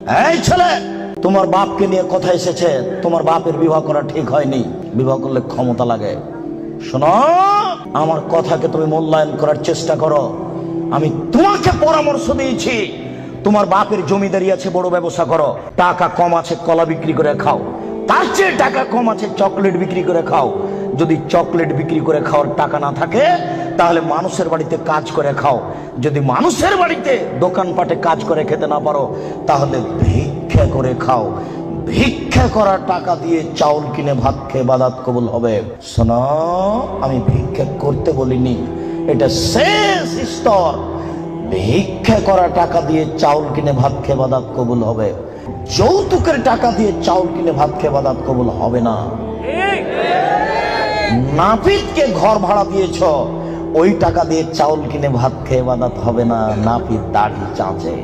এই ছেলে, তোমার বাপকে নিয়ে কথা এসেছে, তোমার বাপের বিবাহ করা ঠিক হয়নি, বিবাহ করলে ক্ষমতা লাগে। শোনো, আমার কথাকে তুমি মূল্যায়ন করার চেষ্টা করো। আমি তোমাকে পরামর্শ দিয়েছি, তোমার বাপের জমিদারি আছে, বড় ব্যবসা করো। টাকা কম আছে কলা বিক্রি করে খাও, তার চেয়ে টাকা কম আছে চকলেট বিক্রি করে খাও। যদি চকলেট বিক্রি করে খাওয়ার টাকা না থাকে তাহলে মানুষের বাড়িতে কাজ করে খাও। যদি মানুষের বাড়িতে দোকানপাটে কাজ করে খেতে না পারো তাহলে ভিক্ষা করে খাও। ভিক্ষা করার টাকা দিয়ে চাউল কিনে ভাত খেয়ে ইবাদত কবুল হবে। শোনো, আমি ভিক্ষা করতে বলিনি, এটা শেষ স্তর। ভিক্ষা করা টাকা দিয়ে চাউল কিনে ভাত খেয়ে ইবাদত কবুল হবে। যৌতুকের টাকা দিয়ে চাউল কিনে ভাত খেয়ে ইবাদত কবুল হবে না। নাপিতকে ঘর ভাড়া দিয়েছ, ওই টাকা দিয়ে চাউল কিনে ভাত খেয়ে ইবাদত হবে না। নাপিত দাড়ি চাঁচে।